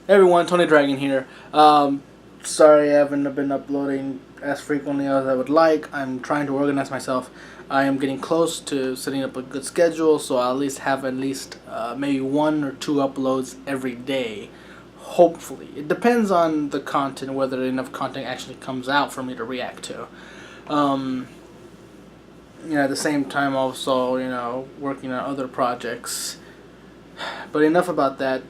Hey everyone, Tony Dragon here. Sorry I haven't been uploading as frequently as I would like. I'm trying to organize myself. I am getting close to setting up a good schedule, so I'll at least maybe one or two uploads every day. Hopefully, it depends on the content, whether enough content actually comes out for me to react to. Um, at the same time, also working on other projects. But enough about that.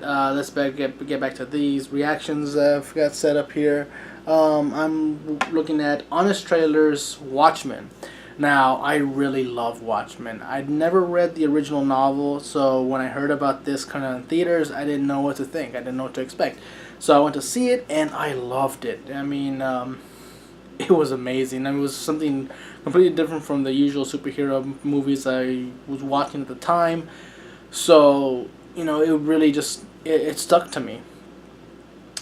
Get back to these reactions I've got set up here. I'm looking at Honest Trailer's Watchmen. Now, I really love Watchmen. I'd never read the original novel, so when I heard about this kind of in theaters, I didn't know what to think. I didn't know what to expect. So I went to see it, and I loved it. I mean, it was amazing. I mean, it was something completely different from the usual superhero movies I was watching at the time. So it really it stuck to me.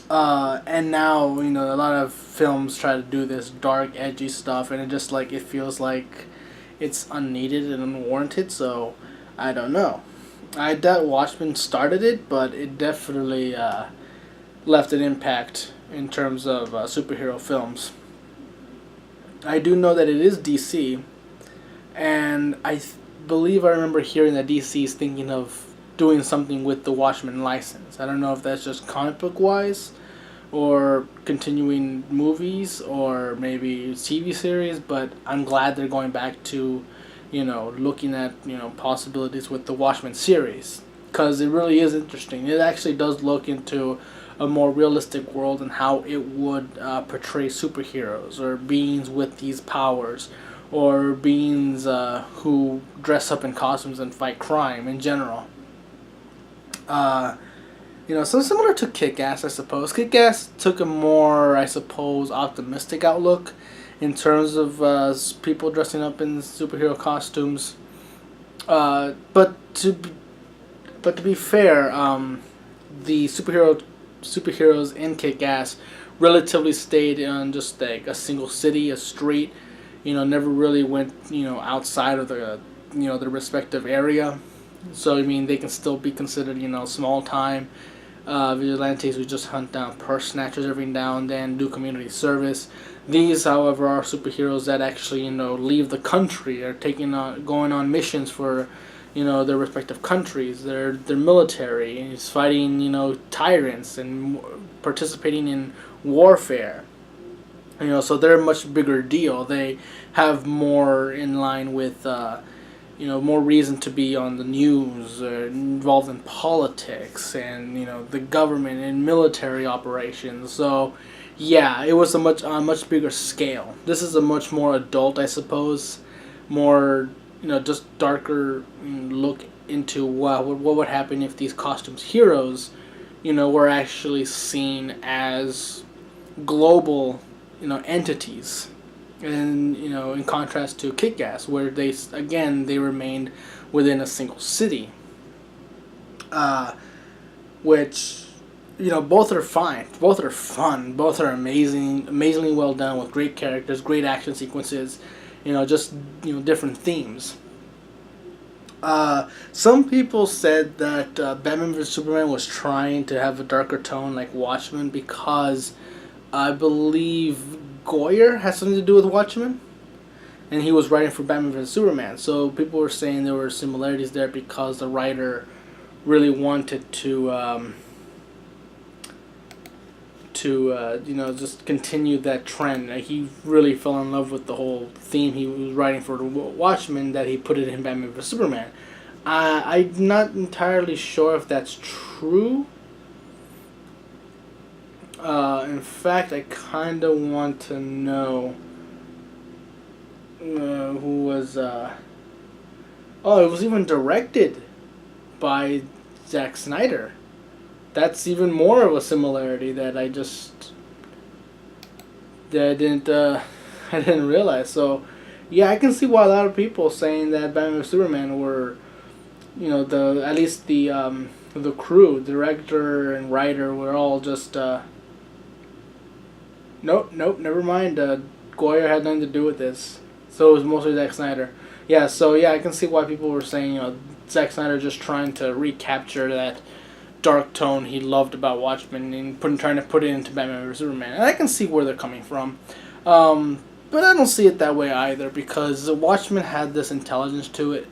And now a lot of films try to do this dark, edgy stuff, and it feels like it's unneeded and unwarranted. So I don't know. I doubt Watchmen started it, but it definitely left an impact in terms of superhero films. I do know that it is DC, and believe I remember hearing that DC is thinking of doing something with the Watchmen license. I don't know if that's just comic book wise, or continuing movies, or maybe TV series. But I'm glad they're going back to, looking at possibilities with the Watchmen series, because it really is interesting. It actually does look into a more realistic world and how it would portray superheroes or beings with these powers, or beings who dress up in costumes and fight crime in general. Uh, so similar to Kick-Ass, I suppose. Kick-Ass took a more, I suppose, optimistic outlook in terms of people dressing up in superhero costumes. Uh, but to be, but to be fair, the superheroes in Kick-Ass relatively stayed on just like a single city, a street. Never really went outside of the their respective area. So I mean, they can still be considered small time vigilantes who just hunt down purse snatchers every now and then, do community service. These, however, are superheroes that actually leave the country, are going on missions for their respective countries. They're military and is fighting tyrants and participating in warfare. So they're a much bigger deal. They have more in line with more reason to be on the news, involved in politics, and the government and military operations. So, yeah, it was a much bigger scale. This is a much more adult, I suppose, more just darker look into what would happen if these costumes heroes, were actually seen as global, entities, and in contrast to Kick-Ass, where they remained within a single city, uh, which both are fine, both are fun, both are amazingly well done with great characters, great action sequences, just different themes. Some people said that Batman vs Superman was trying to have a darker tone like Watchmen because I believe Goyer has something to do with Watchmen, and he was writing for Batman vs Superman. So people were saying there were similarities there because the writer really wanted to just continue that trend. Like, he really fell in love with the whole theme he was writing for the Watchmen, that he put it in Batman vs Superman. I'm not entirely sure if that's true. In fact, I kind of want to know who was. Oh, it was even directed by Zack Snyder. That's even more of a similarity that I didn't I didn't realize. So, yeah, I can see why a lot of people saying that Batman and Superman were, the at least the crew, director and writer were all just. Nope, never mind. Goyer had nothing to do with this. So it was mostly Zack Snyder. Yeah, so yeah, I can see why people were saying, Zack Snyder just trying to recapture that dark tone he loved about Watchmen and trying to put it into Batman vs Superman. And I can see where they're coming from. But I don't see it that way either, because the Watchmen had this intelligence to it,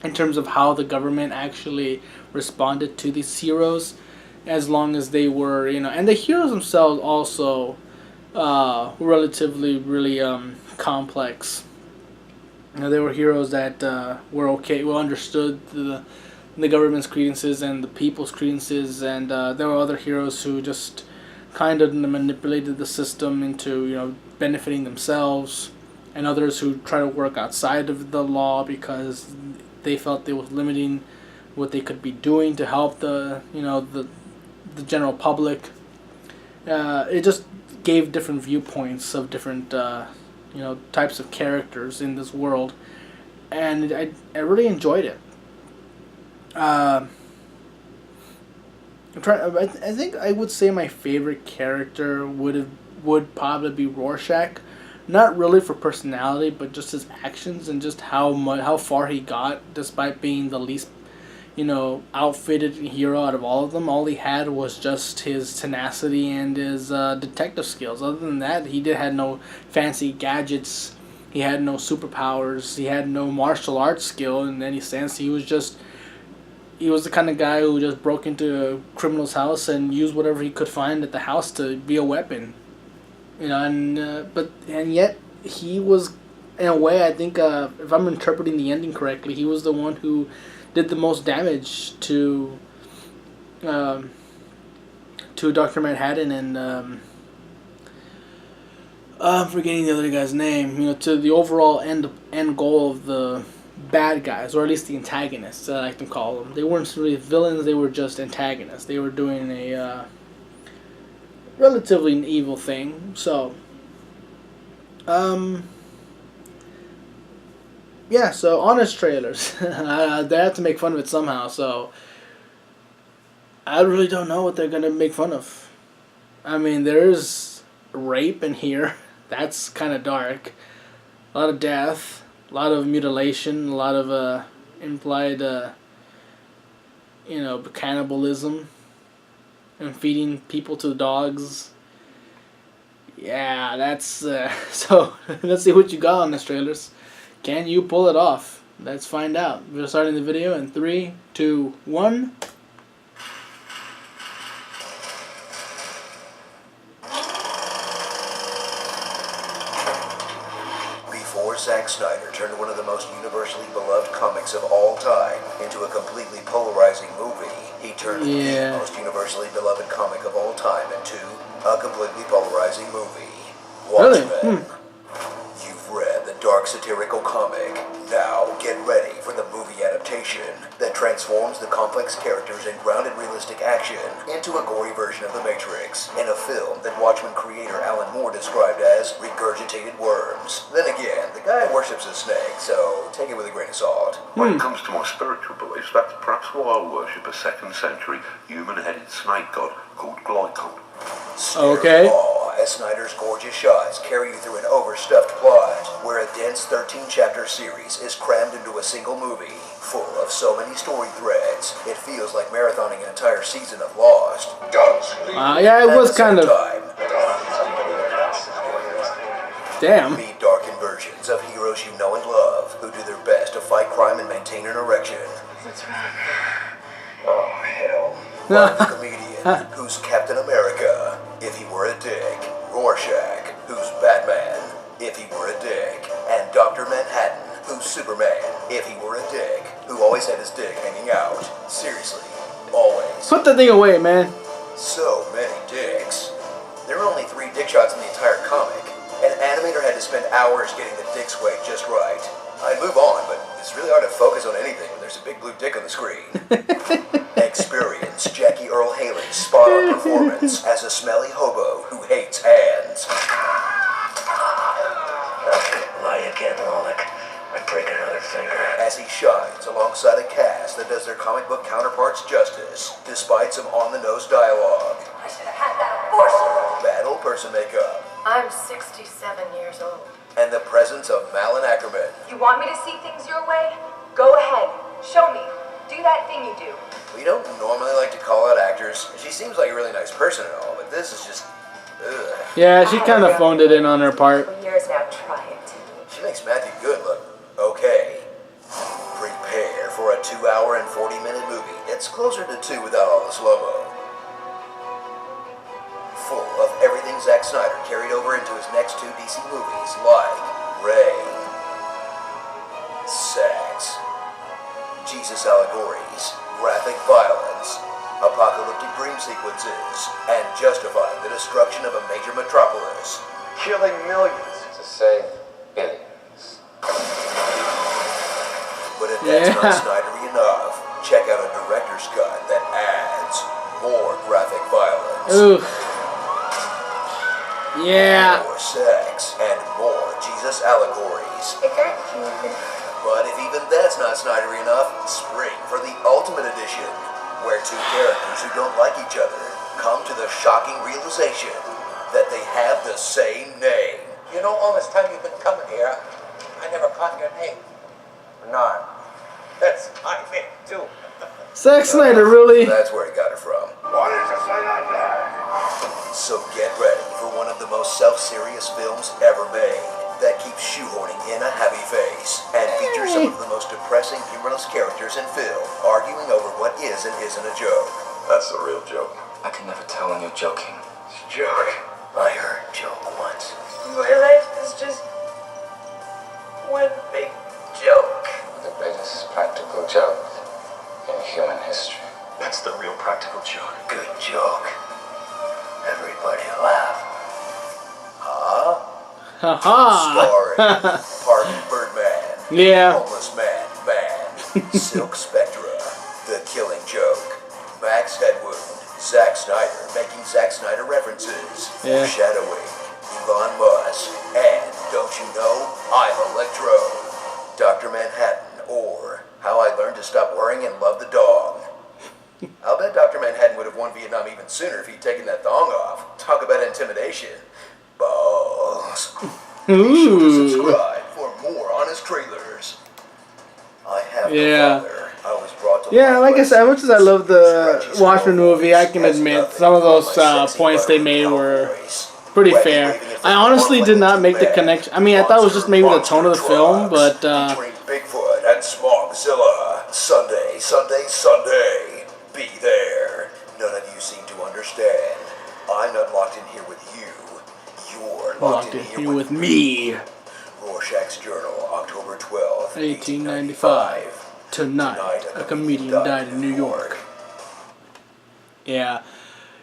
in terms of how the government actually responded to these heroes, as long as they were, and the heroes themselves also relatively really complex. They were heroes that were understood the government's credences and the people's credences, and there were other heroes who just kind of manipulated the system into benefiting themselves, and others who try to work outside of the law because they felt it was limiting what they could be doing to help the general public. It just gave different viewpoints of different types of characters in this world, and I really enjoyed it. I think I would say my favorite character would probably be Rorschach, not really for personality, but just his actions and just how far he got, despite being the least outfitted hero out of all of them. All he had was just his tenacity and his detective skills. Other than that, he had no fancy gadgets. He had no superpowers. He had no martial arts skill in any sense. He was the kind of guy who just broke into a criminal's house and used whatever he could find at the house to be a weapon. And yet he was, in a way, I think, if I'm interpreting the ending correctly, he was the one who did the most damage to Dr. Manhattan and I'm forgetting the other guy's name. To the overall end goal of the bad guys, or at least the antagonists, I like to call them. They weren't really villains; they were just antagonists. They were doing a relatively an evil thing. So, yeah. So honest trailers, they have to make fun of it somehow. So I really don't know what they're gonna make fun of. I mean, there's rape in here. That's kind of dark. A lot of death. A lot of mutilation, a lot of implied, cannibalism, and feeding people to dogs. Yeah, that's so. Let's see what you got on this trailers. Can you pull it off? Let's find out. We're starting the video in 3, 2, 1. Zack Snyder turned one of the most universally beloved comics of all time into a completely polarizing movie. He turned the most universally beloved comic of all time into a completely polarizing movie. Watchmen. Really? You've read the dark satirical comic. Now get ready for the movie adaptation that transforms the complex characters and grounded realistic action into a gory version of The Matrix in a film that Watchmen creator Alan Moore described as regurgitated worms. Then again, the guy worships a snake, so take it with a grain of salt. When it comes to my spiritual beliefs, that's perhaps why I worship a 2nd century human-headed snake god called Glycon. Okay. As Snyder's gorgeous shots carry you through an overstuffed plot, where a dense 13-chapter series is crammed into a single movie, full of so many story threads, it feels like marathoning an entire season of Lost. Yeah, it was kind of... Damn. Meet darkened versions of heroes you know and love, who do their best to fight crime and maintain an erection. Oh, hell. Like the comedian, who's Captain America, if he were a dick. Rorschach, who's Batman, if he were a dick. And Dr. Manhattan, who's Superman, if he were a dick, who always had his dick hanging out. Seriously, always. Put the thing away, man. So many dicks. There are only 3 dick shots in the entire comic. An animator had to spend hours getting the dick sway just right. I'd move on, but it's really hard to focus on anything when there's a big blue dick on the screen. Experience Jackie Earl Haley's spot-on performance as a smelly hobo who hates hands. Lie again, Moloch. I break another finger. As he shines alongside a cast that does their comic book counterparts justice, despite some on-the-nose dialogue. I should have had that abortion. Battle person makeup. I'm 67 years old. And the presence of Malin Ackerman. You want me to see things your way? Go ahead. Show me. Do that thing you do. We don't normally like to call out actors. She seems like a really nice person and all, but this is just... Ugh. Yeah, she kind of phoned it in on her part. For years now, try it. She makes Matthew Good look okay. Prepare for a 2-hour and 40-minute movie. It's closer to 2 without all the slow-mo. Full of everything Zack Snyder carried over into his next 2 DC movies, like Ray, sex, Jesus allegories, graphic violence, apocalyptic dream sequences, and justifying the destruction of a major metropolis. Killing millions to save billions. But if that's not Snydery enough, check out a director's cut that adds more graphic violence. Oof. Yeah. More sex and more Jesus allegories. But if even that's not Snydery enough, spring for the Ultimate Edition, where 2 characters who don't like each other come to the shocking realization that they have the same name. You know, all this time you've been coming here, I never caught your name. Bernard. That's my name, too. Zack Snyder, really? That's where he got it from. What is it say on there? So get ready for one of the most self-serious films ever made that keeps shoehorning in a happy face and features some of the most depressing, humorless characters in film arguing over what is and isn't a joke. That's the real joke. I can never tell when you're joking. It's a joke. I heard joke once. My life is just one big joke. The greatest practical joke in human history. That's the real practical joke. Good joke. Everybody laugh. Huh? Haha. Starring Harvey Birdman. Yeah. Homeless Man. Silk Spectra. The Killing Joke. Max Headwood. Zack Snyder making Zack Snyder references. Yeah. Foreshadowing. Elon Musk. And don't you know, I'm Electro. Dr. Manhattan, or How I Learned to Stop Worrying and Love the Dog. I'll bet Dr. Manhattan would have won Vietnam even sooner if he'd taken that thong off. Talk about intimidation. Balls. Be sure to subscribe for more honest trailers. I have no father. I was brought to Yeah, life like I said, as much as I love the scratchy Watchmen small movie, I can has admit nothing some of but those my sexy points they buttery made were cowboys. pretty Wacky fair. waving if I they honestly weren't did not like make the bad. connection. I mean, I thought it was just maybe the tone of the film, but Featuring Bigfoot and Smogzilla. Sunday. Be there. None of you seem to understand. I'm not locked in here with you. You're locked in here with me. Rorschach's Journal, October 12th, 1895. Tonight, a comedian died in New York. Yeah.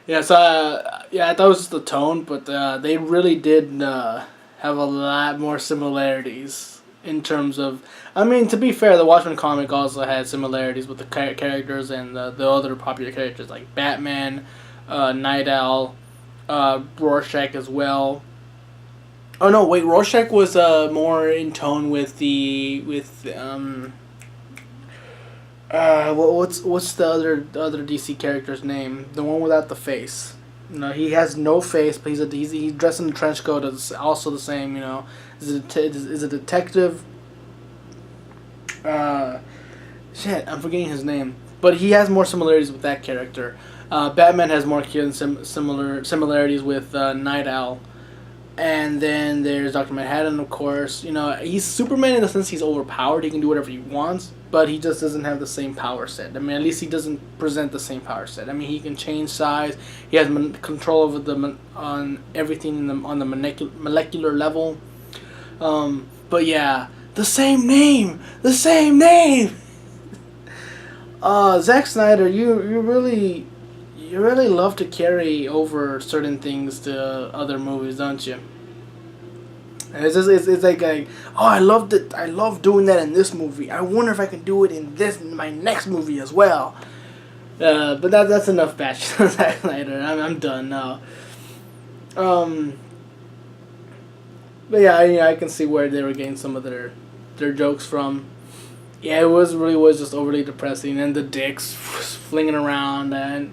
Yeah, so, I thought it was just the tone, but they really did have a lot more similarities in terms of... I mean, to be fair, the Watchmen comic also had similarities with the characters and the other popular characters like Batman, Night Owl, Rorschach as well. Oh no, wait, Rorschach was more in tone with what's the other DC character's name? The one without the face. No, he has no face, but he's dressed in a trench coat. It's also the same. You know, is a detective. Shit, I'm forgetting his name. But he has more similarities with that character. Batman has more similarities with Night Owl. And then there's Dr. Manhattan, of course. You know, he's Superman in the sense he's overpowered. He can do whatever he wants, but he just doesn't have the same power set. I mean, at least he doesn't present the same power set. I mean, he can change size. He has control over on everything on the molecular level. But yeah, the same name. Zack Snyder, you really love to carry over certain things to other movies, don't you? And it's like I love doing that in this movie. I wonder if I can do it in my next movie as well. But that's enough batch on Zack Snyder. I'm done now. But yeah, I can see where they were getting some of their jokes from. Yeah, it was just overly depressing, and the dicks flinging around, and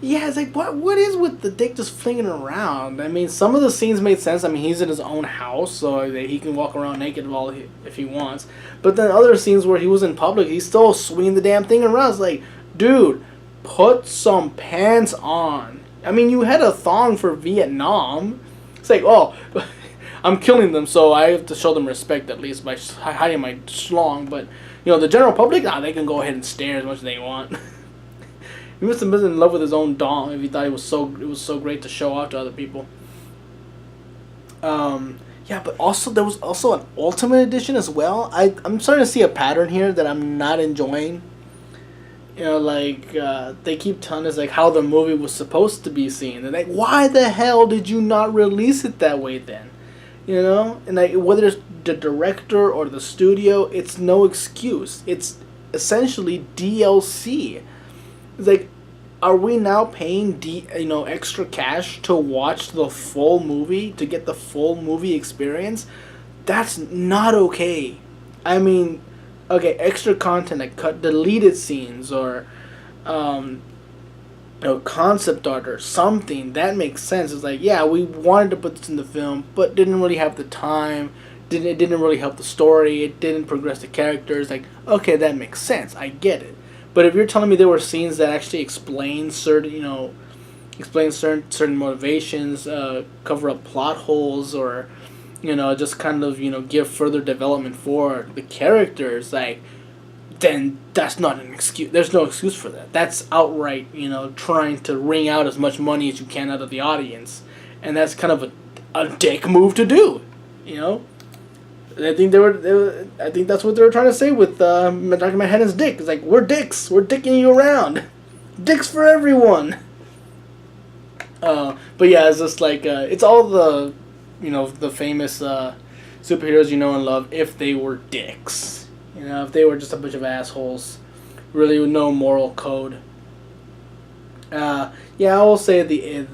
Yeah, it's like what is with the dick just flinging around? I mean, some of the scenes made sense. I mean, he's in his own house, so that he can walk around naked if he wants. But then other scenes where he was in public, he's still swinging the damn thing around. It's like, dude, put some pants on. I mean, you had a thong for Vietnam. It's like, oh, I'm killing them, so I have to show them respect at least by hiding my schlong. But the general public, they can go ahead and stare as much as they want. He must have been in love with his own dong if he thought it was so great to show off to other people. Yeah, but also there was also an Ultimate Edition as well. I'm starting to see a pattern here that I'm not enjoying. They keep telling us like how the movie was supposed to be seen. They're like, why the hell did you not release it that way then? And like whether it's the director or the studio, it's no excuse. It's essentially DLC. It's like, are we now paying extra cash to watch the full movie, to get the full movie experience? That's not okay. I mean, okay, extra content like deleted scenes or concept art or something, that makes sense. It's like, yeah, we wanted to put this in the film, but didn't really have the time. It didn't really help the story. It didn't progress the characters. Like, okay, that makes sense. I get it. But if you're telling me there were scenes that actually explain certain motivations, cover up plot holes, or just kind of give further development for the characters, like, then that's not an excuse. There's no excuse for that. That's outright trying to wring out as much money as you can out of the audience, and that's kind of a dick move to do. I think I think that's what they were trying to say with Dr. Manhattan's dick. It's like, we're dicks. We're dicking you around. Dicks for everyone. But yeah, it's just like it's all the the famous superheroes you know and love. If they were dicks, if they were just a bunch of assholes, really with no moral code. Yeah, I will say the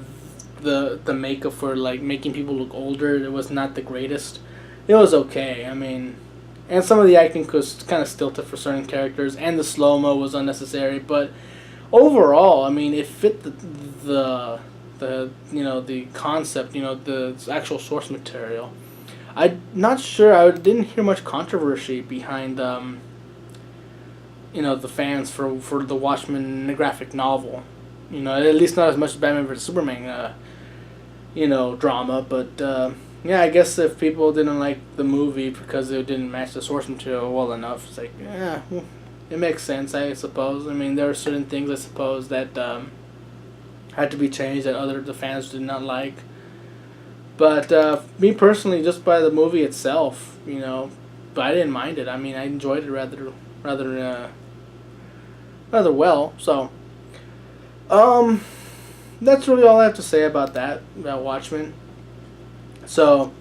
makeup for like making people look older, it was not the greatest. It was okay. I mean, and some of the acting was kind of stilted for certain characters, and the slow-mo was unnecessary. But overall, I mean, it fit the concept, the actual source material. I'm not sure. I didn't hear much controversy behind the fans for the Watchmen graphic novel. At least not as much as Batman vs Superman drama, but. Yeah, I guess if people didn't like the movie because it didn't match the source material well enough, it's like, yeah, it makes sense, I suppose. I mean, there are certain things, I suppose, that had to be changed that the fans did not like. But me personally, just by the movie itself, but I didn't mind it. I mean, I enjoyed it rather well. So, that's really all I have to say about Watchmen. So,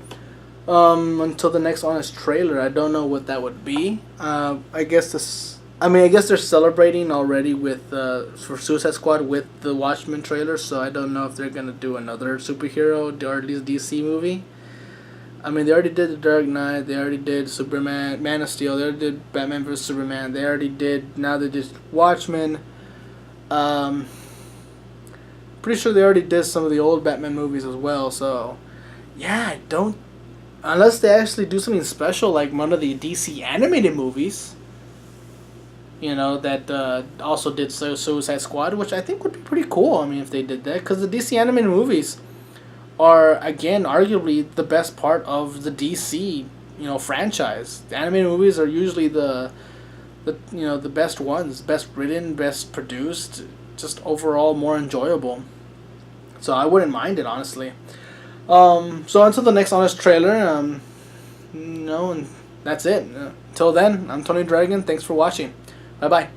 until the next honest trailer, I don't know what that would be. I guess they're celebrating already with for Suicide Squad with the Watchmen trailer. So I don't know if they're gonna do another superhero or at least DC movie. I mean, they already did The Dark Knight. They already did Superman, Man of Steel. They already did Batman vs Superman. They already did. Now they did Watchmen. Pretty sure they already did some of the old Batman movies as well. So. Yeah, I don't... Unless they actually do something special like one of the DC animated movies. That also did Suicide Squad, which I think would be pretty cool, I mean, if they did that. Because the DC animated movies are, again, arguably the best part of the DC, franchise. The animated movies are usually the best ones. Best written, best produced, just overall more enjoyable. So I wouldn't mind it, honestly. So until the next honest trailer, and that's it. Till then, I'm Tony Dragon. Thanks for watching. Bye bye.